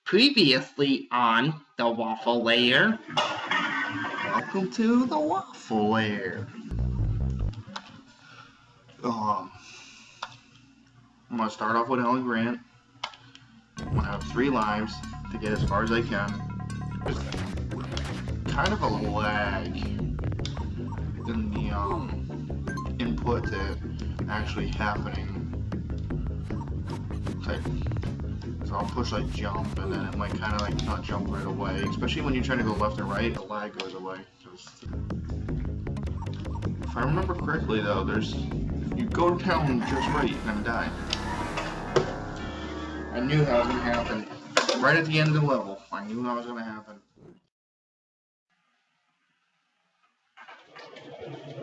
Previously on the Waffle Lair. Welcome to the Waffle Lair. I'm gonna start off with Ellen Grant. I'm gonna have 3 lives to get as far as I can. There's kind of a lag in the input to actually happening. So I'll push like jump, and then it might kind of like not jump right away. Especially when you're trying to go left or right, the lag goes away. If I remember correctly, though, if you go down just right, you're gonna die. I knew that was gonna happen. Right at the end of the level, I knew that was gonna happen.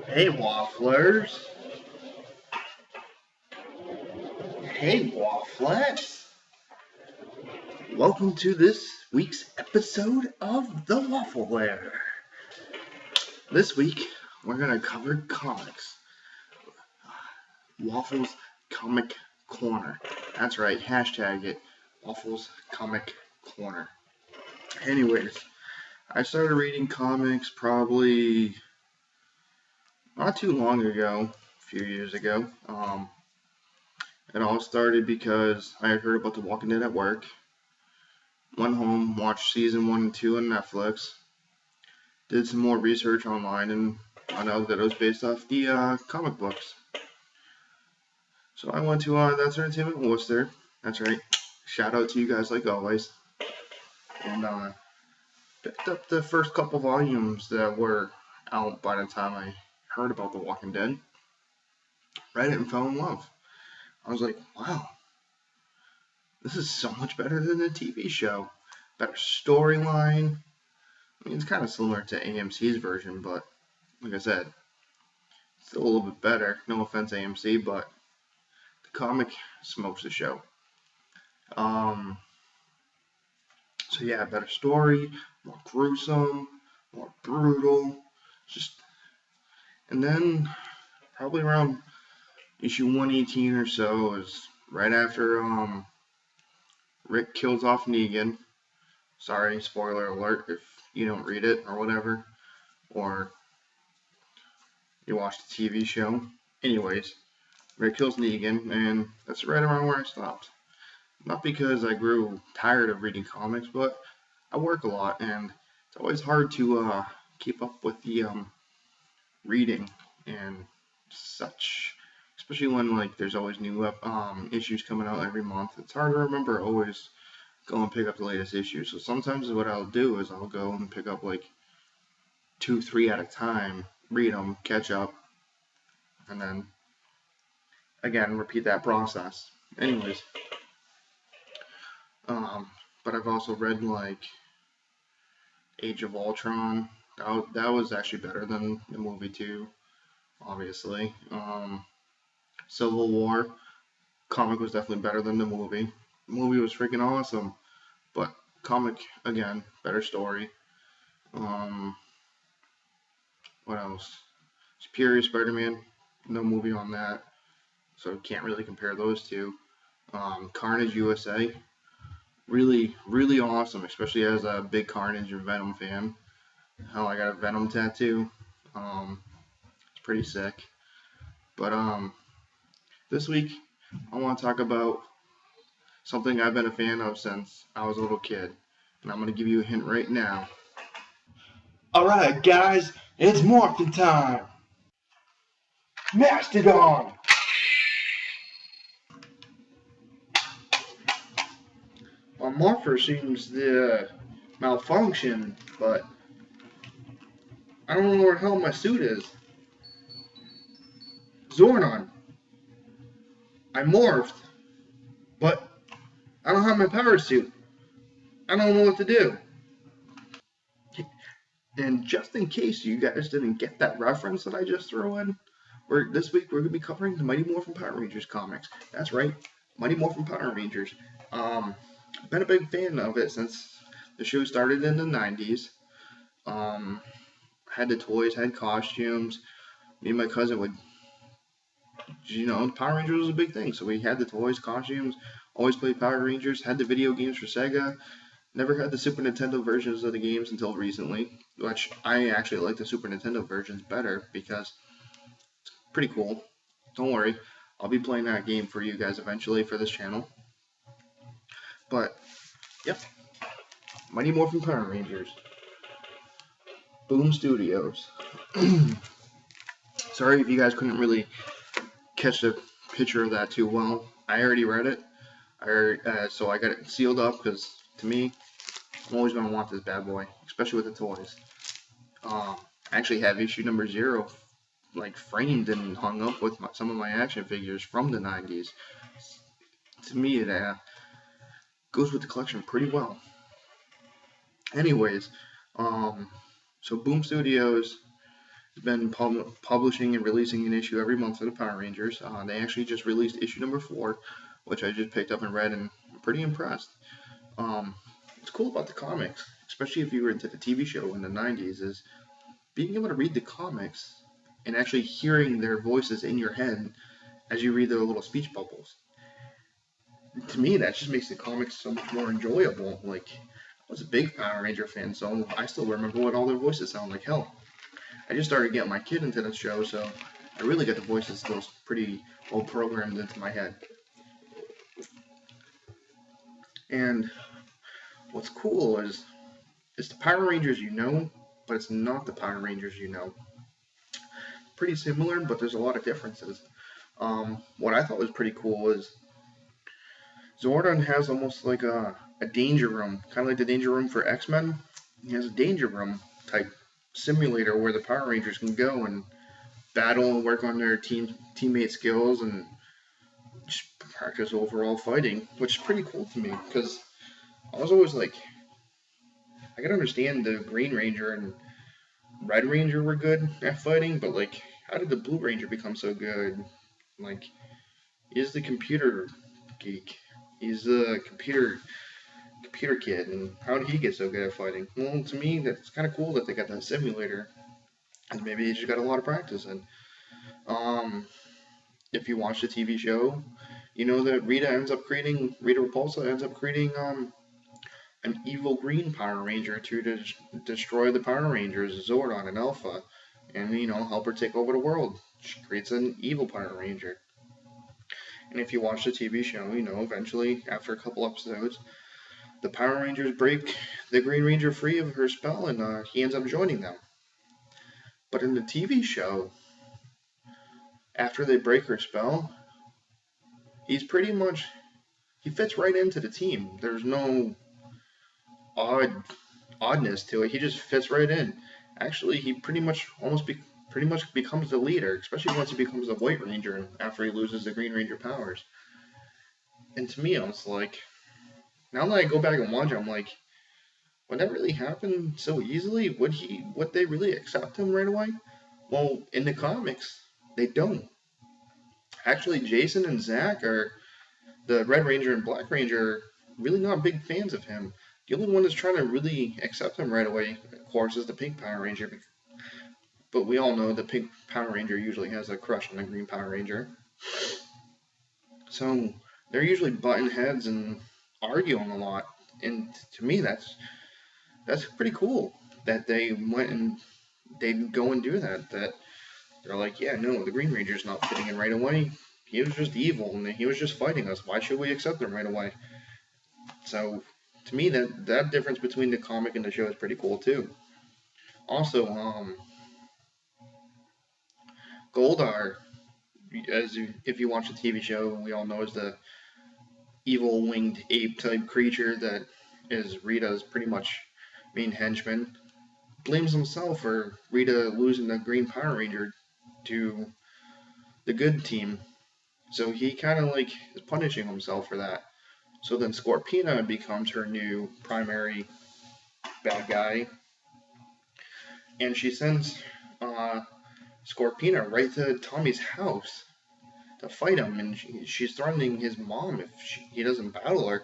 Hey, Wafflers. Hey, Wafflets. Welcome to this week's episode of the Waffle Lair. This week, we're gonna cover comics. Waffles Comic Corner. That's right, hashtag it. Waffles Comic Corner. Anyways, I started reading comics probably not too long ago, a few years ago. It all started because I heard about The Walking Dead at work. Went home, watched season 1 and 2 on Netflix. Did some more research online and found out that it was based off the comic books. So I went to That's Entertainment Worcester. That's right. Shout out to you guys like always. And picked up the first couple volumes that were out by the time I heard about The Walking Dead. Read it and fell in love. I was like, wow, this is so much better than the TV show. Better storyline. I mean, it's kind of similar to AMC's version, but like I said, still a little bit better. No offense, AMC, but the comic smokes the show. So yeah, better story, more gruesome, more brutal. And then probably around issue 118 or so is right after Rick kills off Negan. Sorry, spoiler alert if you don't read it or whatever, or you watch the TV show. Anyways, Rick kills Negan, and that's right around where I stopped. Not because I grew tired of reading comics, but I work a lot, and it's always hard to keep up with the reading and such. Especially when like there's always new issues coming out every month. It's hard to remember always go and pick up the latest issue. So sometimes what I'll do is I'll go and pick up like 2, 3 at a time, read them, catch up, and then again repeat that process. Anyways, but I've also read like Age of Ultron. That was actually better than the movie too, obviously. Civil War comic was definitely better than the movie. The movie was freaking awesome, but comic again, better story. What else? Superior Spider-Man, no movie on that, so can't really compare those two. Carnage USA, really, really awesome, especially as a big Carnage and Venom fan. Hell, I got a Venom tattoo. It's pretty sick. But this week I want to talk about something I've been a fan of since I was a little kid, and I'm going to give you a hint right now. Alright guys, it's morphin' time! Mastodon! My morpher seems to malfunction, but I don't know where the hell my suit is. Zordon. I morphed, but I don't have my power suit. I don't know what to do. And just in case you guys didn't get that reference that I just threw in, this week we're going to be covering the Mighty Morphin Power Rangers comics. That's right, Mighty Morphin Power Rangers. I've been a big fan of it since the show started in the 90s. Had the toys, had costumes. Me and my cousin would, Power Rangers was a big thing, so we had the toys, costumes, always played Power Rangers, had the video games for Sega, Never had the Super Nintendo versions of the games until recently, which I actually like the Super Nintendo versions better because it's pretty cool. Don't worry, I'll be playing that game for you guys eventually for this channel. But, yep, Mighty Morphin Power Rangers. Boom Studios. Sorry if you guys couldn't really catch the picture of that too well. I already read it, so I got it sealed up because to me, I'm always going to want this bad boy, especially with the toys. I actually have issue number 0 like framed and hung up with some of my action figures from the 90s. To me, it goes with the collection pretty well. Anyways, so Boom Studios has been publishing and releasing an issue every month for the Power Rangers. They actually just released issue number 4, which I just picked up and read, and I'm pretty impressed. What's cool about the comics, especially if you were into the TV show in the 90s, is being able to read the comics and actually hearing their voices in your head as you read their little speech bubbles. To me, that just makes the comics so much more enjoyable. Like, I was a big Power Ranger fan, so I still remember what all their voices sound like. Hell, I just started getting my kid into the show, so I really get the voices still pretty well programmed into my head. And what's cool is it's the Power Rangers you know, but it's not the Power Rangers you know. Pretty similar, but there's a lot of differences. What I thought was pretty cool is Zordon has almost like a danger room, kind of like the danger room for X-Men. He has a danger room type simulator where the Power Rangers can go and battle and work on their teammate skills and just practice overall fighting, which is pretty cool to me because I was always like, I can understand the Green Ranger and Red Ranger were good at fighting, but like, how did the Blue Ranger become so good? Like, he's the computer geek. He's the computer kid, and how did he get so good at fighting? Well, to me, that's kind of cool that they got that simulator, and maybe they just got a lot of practice in. If you watch the TV show, you know that Rita Repulsa ends up creating an evil green Power Ranger to destroy the Power Rangers, Zordon and Alpha, and help her take over the world. She creates an evil Power Ranger. And if you watch the TV show, eventually, after a couple episodes, the Power Rangers break the Green Ranger free of her spell, and he ends up joining them. But in the TV show, after they break her spell, he fits right into the team. There's no oddness to it. He just fits right in. Actually, he pretty much becomes the leader, especially once he becomes a White Ranger after he loses the Green Ranger powers. And to me, I was like, now that I go back and watch it, I'm like, would that really happen so easily? Would they really accept him right away? Well, in the comics, they don't. Actually, Jason and Zach are the Red Ranger and Black Ranger, really not big fans of him. The only one that's trying to really accept him right away, of course, is the Pink Power Ranger. But we all know the Pink Power Ranger usually has a crush on the Green Power Ranger. So they're usually butting heads and arguing a lot. And to me, that's pretty cool that they went and they'd go and do that. That they're like, yeah, no, the Green Ranger's not fitting in right away. He was just evil and he was just fighting us. Why should we accept him right away? So to me, that difference between the comic and the show is pretty cool too. Also, Goldar, if you watch the TV show, we all know is the evil winged ape type creature that is Rita's pretty much main henchman. Blames himself for Rita losing the Green Power Ranger to the good team. So he kind of like is punishing himself for that. So then Scorpina becomes her new primary bad guy. And she sends Scorpina right to Tommy's house to fight him. And she's threatening his mom if he doesn't battle her.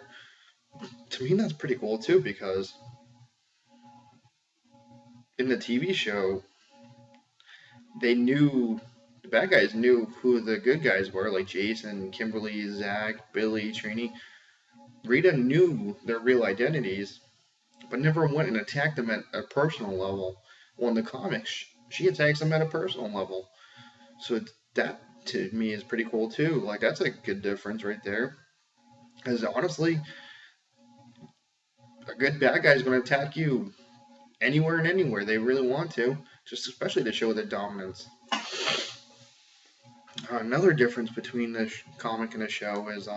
To me, that's pretty cool too, because in the TV show, the bad guys knew who the good guys were, like Jason, Kimberly, Zach, Billy, Trini. Rita knew their real identities, but never went and attacked them at a personal level. Well, in the comics, she attacks them at a personal level. So that to me is pretty cool too. Like that's a good difference right there. Because honestly, a good bad guy is going to attack you anywhere and anywhere they really want to, just especially to show their dominance. Another difference between the comic and the show is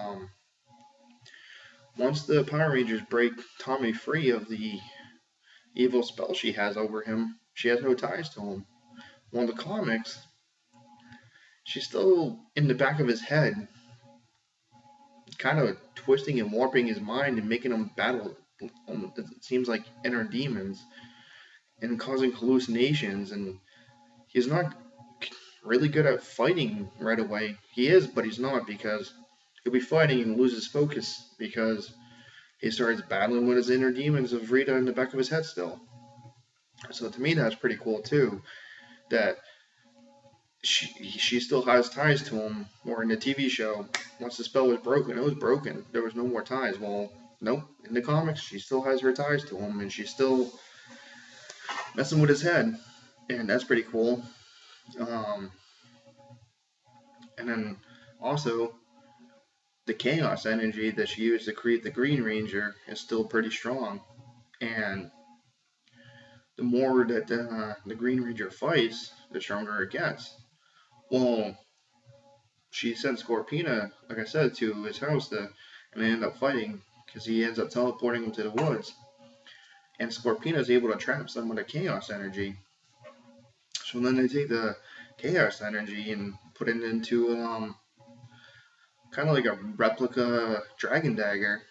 once the Power Rangers break Tommy free of the evil spell she has over him, she has no ties to him. Well, in the comics, she's still in the back of his head, kind of twisting and warping his mind and making him battle, it seems like, inner demons and causing hallucinations. And he's not really good at fighting right away. He is, but he's not, because he'll be fighting and loses focus because he starts battling with his inner demons of Rita in the back of his head still. So to me, that's pretty cool too. That she still has ties to him. Or in the TV show, once the spell was broken, it was broken. There was no more ties. Well, nope. In the comics, she still has her ties to him, and she's still messing with his head, and that's pretty cool. And then also, the chaos energy that she used to create the Green Ranger is still pretty strong. And the more that the Green Ranger fights, the stronger it gets. Well, she sent Scorpina, like I said, to his house, and they end up fighting because he ends up teleporting him to the woods. And Scorpina is able to trap some of the chaos energy. So then they take the chaos energy and put it into kind of like a replica dragon dagger,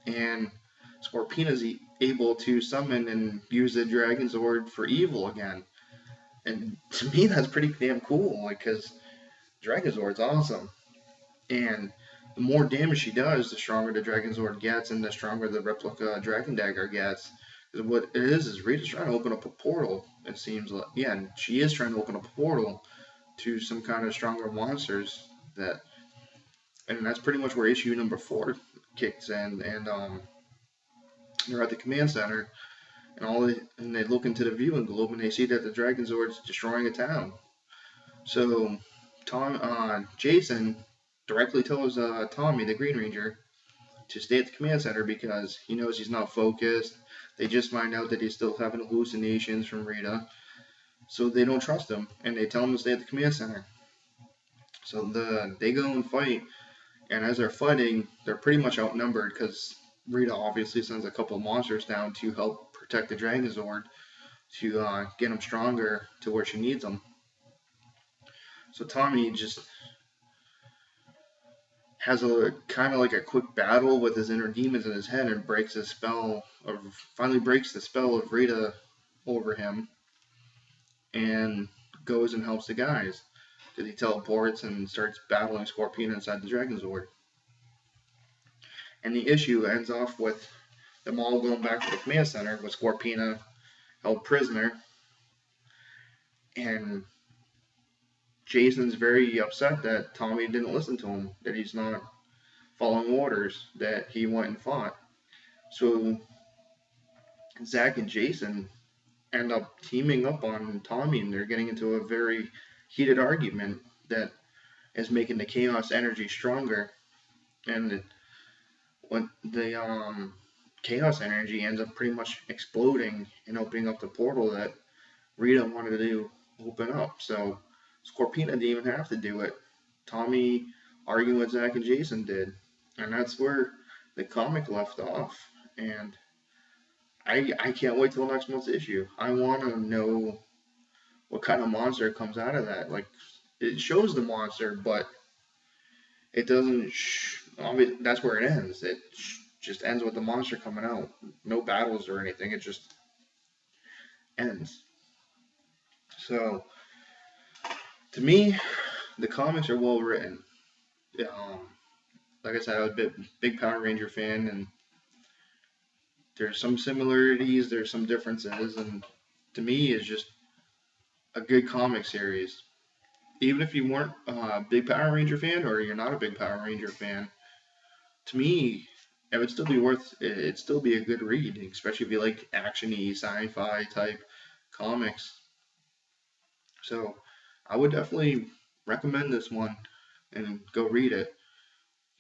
and Scorpina's able to summon and use the Dragon Zord for evil again. And to me, that's pretty damn cool, because Dragon Zord's awesome. And the more damage she does, the stronger the Dragon Zord gets, and the stronger the replica Dragon Dagger gets. What it is Rita's trying to open up a portal, it seems like. Yeah, and she is trying to open up a portal to some kind of stronger monsters that. And that's pretty much where issue number 4 kicks in, and they're at the command center, and they look into the viewing globe, and they see that the Dragon Zord's destroying a town. So Jason directly tells Tommy, the Green Ranger, to stay at the command center because he knows he's not focused. They just find out that he's still having hallucinations from Rita, so they don't trust him, and they tell him to stay at the command center. So they go and fight, and as they're fighting, they're pretty much outnumbered because Rita obviously sends a couple monsters down to help protect the Dragon Zord to get him stronger to where she needs him. So Tommy just has a kind of like a quick battle with his inner demons in his head and finally breaks the spell of Rita over him, and goes and helps the guys. Because he teleports and starts battling Scorpina inside the Dragon Zord. And the issue ends off with them all going back to the command center with Scorpina held prisoner. And Jason's very upset that Tommy didn't listen to him, that he's not following orders, that he went and fought. So Zach and Jason end up teaming up on Tommy, and they're getting into a very heated argument that is making the chaos energy stronger. And when the chaos energy ends up pretty much exploding and opening up the portal that Rita wanted to open up. So Scorpina didn't even have to do it. Tommy, arguing with Zach and Jason, did. And that's where the comic left off. And I can't wait till next month's issue. I want to know what kind of monster comes out of that. Like, it shows the monster, but it doesn't. That's where it ends. It just ends with the monster coming out. No battles or anything. It just ends. So, to me, the comics are well written. Like I said, I was a big Power Ranger fan, and there's some similarities, there's some differences, and to me, it's just a good comic series. Even if you weren't a big Power Ranger fan, or you're not a big Power Ranger fan, to me, it would still be it'd still be a good read, especially if you like action-y, sci-fi type comics. So I would definitely recommend this one and go read it,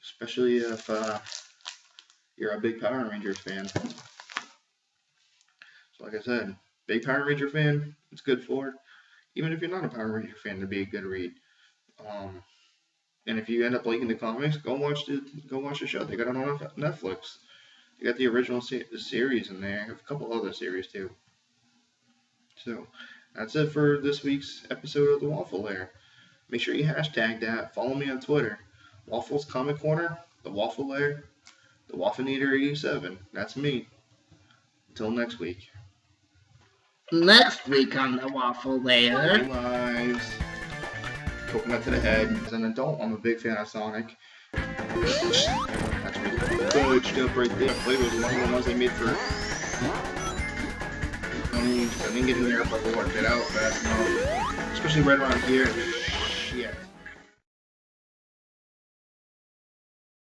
especially if you're a big Power Rangers fan. So like I said, big Power Ranger fan, it's good for. Even if you're not a Power Ranger fan, it'd be a good read. And if you end up liking the comics, go watch the show. They got it on Netflix. They got the original series in there. A couple other series too. So that's it for this week's episode of the Waffle Lair. Make sure you hashtag that. Follow me on Twitter. Waffles Comic Corner, the Waffle Lair, the Waffle Eater 87. That's me. Until next week. Next week on the Waffle Lair. Lives. Coconut to the head. As an adult, I'm a big fan of Sonic. That's really good stuff right there. I played with one of the ones they made for. I didn't get in there before. Get out fast enough. Especially right around here.